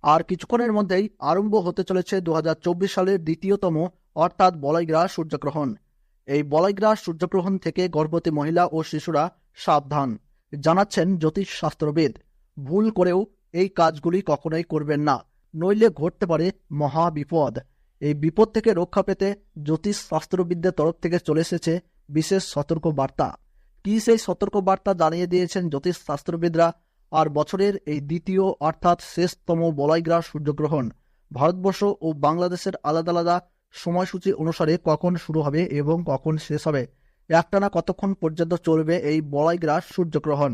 আর কিছুক্ষণের মধ্যেই আরম্ভ হতে চলেছে 2024 সালের দ্বিতীয়তম অর্থাৎ বলয়গ্রাস সূর্যগ্রহণ। এই বলয়গ্রাস সূর্যগ্রহণ থেকে গর্ভবতী মহিলা ও শিশুরা সাবধান, জানাচ্ছেন জ্যোতিষ শাস্ত্রবিদ। ভুল করেও এই কাজগুলি কখনোই করবেন না, নইলে ঘটতে পারে মহা বিপদ। এই বিপদ থেকে রক্ষা পেতে জ্যোতিষ শাস্ত্রবিদদের তরফ থেকে চলে এসেছে বিশেষ সতর্ক বার্তা। কি সেই সতর্ক বার্তা জানিয়ে দিয়েছেন জ্যোতিষ শাস্ত্রবিদরা। আর বছরের এই দ্বিতীয় অর্থাৎ শেষতম বলয়গ্রাস সূর্যগ্রহণ ভারতবর্ষ ও বাংলাদেশের আলাদা আলাদা সময়সূচি অনুসারে কখন শুরু হবে এবং কখন শেষ হবে, একটানা কতক্ষণ পর্যন্ত চলবে এই বলয়গ্রাস সূর্যগ্রহণ,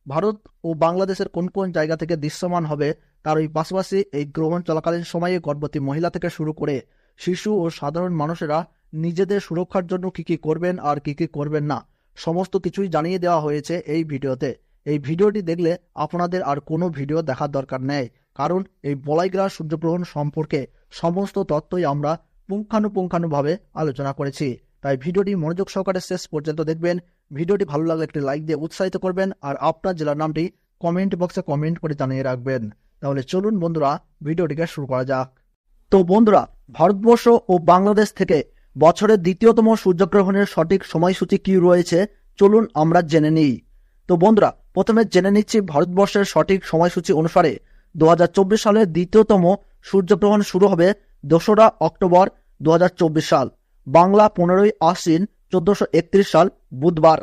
ভারত ও বাংলাদেশের কোন কোন জায়গা থেকে দৃশ্যমান হবে, তার ওই পাশাপাশি এই গ্রহণ চলাকালীন সময়ে গর্ভবতী মহিলা থেকে শুরু করে শিশু ও সাধারণ মানুষেরা নিজেদের সুরক্ষার জন্য কি কি করবেন আর কি কি করবেন না, সমস্ত কিছুই জানিয়ে দেওয়া হয়েছে এই ভিডিওতে। এই ভিডিওটি দেখলে আপনাদের আর কোনো ভিডিও দেখার দরকার নেই, কারণ এই বলয়গ্রাস সূর্যগ্রহণ সম্পর্কে সমস্ত তথ্যই আমরা পুঙ্খানুপুঙ্খানুভাবে আলোচনা করেছি। তাই ভিডিওটি মনোযোগ সহকারে শেষ পর্যন্ত দেখবেন। ভিডিওটি ভালো লাগলে একটি লাইক দিয়ে উৎসাহিত করবেন আর আপনার জেলার নামটি কমেন্ট বক্সে কমেন্ট করে জানিয়ে রাখবেন। তাহলে চলুন বন্ধুরা, ভিডিওটিকে শুরু করা যাক। তো বন্ধুরা, ভারতবর্ষ ও বাংলাদেশ থেকে বছরের দ্বিতীয়তম সূর্যগ্রহণের সঠিক সময়সূচি কি রয়েছে চলুন আমরা জেনে নিই। তো বন্ধুরা, প্রথমে জেনে নিচ্ছি ভারতবর্ষের সঠিক সময়সূচি অনুসারে 2024 সালের দ্বিতীয়তম সূর্যগ্রহণ শুরু হবে 2রা অক্টোবর 2024 সাল, বাংলা 15ই আশ্বিন 1431 সাল বুধবার।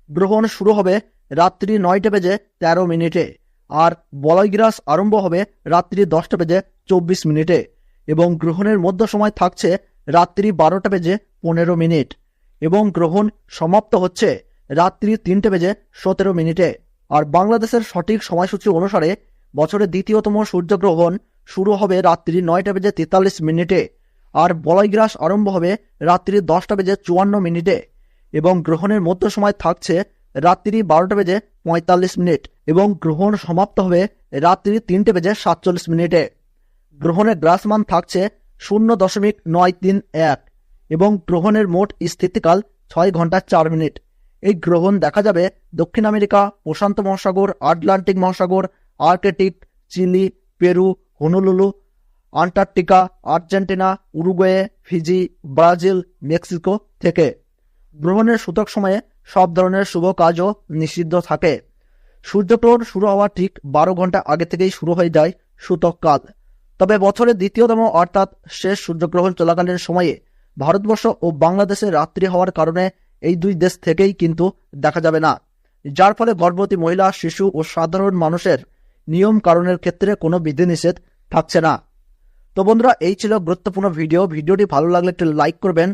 গ্রহণ শুরু হবে রাত্রি 9টা বেজে 13 মিনিটে আর বলয়গ্রাস আরম্ভ হবে রাত্রি 10টা বেজে 24 মিনিটে এবং গ্রহণের মধ্য সময় থাকছে রাত্রি 12টা বেজে 15 মিনিট এবং গ্রহণ সমাপ্ত হচ্ছে রাত্রি 3টে বেজে 17 মিনিটে। আর বাংলাদেশের সঠিক সময়সূচি অনুসারে বছরের দ্বিতীয়তম সূর্যগ্রহণ শুরু হবে রাত্রি 9টা বেজে 43 মিনিটে আর বলয়গ্রাস আরম্ভ হবে রাত্রি 10টা বেজে 54 মিনিটে এবং গ্রহণের মধ্য সময় থাকছে রাত্রি 12টা বেজে 45 মিনিট এবং গ্রহণ সমাপ্ত হবে রাত্রি 3টে বেজে 47 মিনিটে। গ্রহণের গ্রাসমান থাকছে 0.931 এবং গ্রহণের মোট স্থিতিকাল 6 ঘন্টা 4 মিনিট। এই গ্রহণ দেখা যাবে দক্ষিণ আমেরিকা, প্রশান্ত মহাসাগর, আটলান্টিক মহাসাগর, Arctic, Chile, Peru, Honolulu, Antarctica, Argentina, Uruguay, Fiji, Brazil, Mexico থেকে। গ্রহণের সূচক সময়ে সব ধরনের শুভ কাজও নিষিদ্ধ থাকে। সূর্যগ্রহণ শুরু হওয়ার ঠিক 12 ঘন্টা আগে থেকেই শুরু হয়ে যায় সূতক কাল। তবে বছরের দ্বিতীয়তম অর্থাৎ শেষ সূর্যগ্রহণ চলাকালীন সময়ে ভারতবর্ষ ও বাংলাদেশে রাত্রি হওয়ার কারণে এই দুই দেশ থেকেই কিন্তু দেখা যাবে না, যার ফলে গর্ভবতী মহিলা, শিশু ও সাধারণ মানুষের নিয়ম কারণের ক্ষেত্রে কোনো বিধিনিষেধ থাকছে না। তো বন্ধুরা, এই ছিল গুরুত্বপূর্ণ ভিডিওটি ভালো লাগলে একটি লাইক করবেন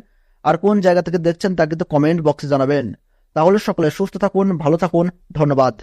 আর কোন জায়গা থেকে দেখছেন তা কিন্তু কমেন্ট বক্সে জানাবেন। তাহলে সকলে সুস্থ থাকুন, ভালো থাকুন, ধন্যবাদ।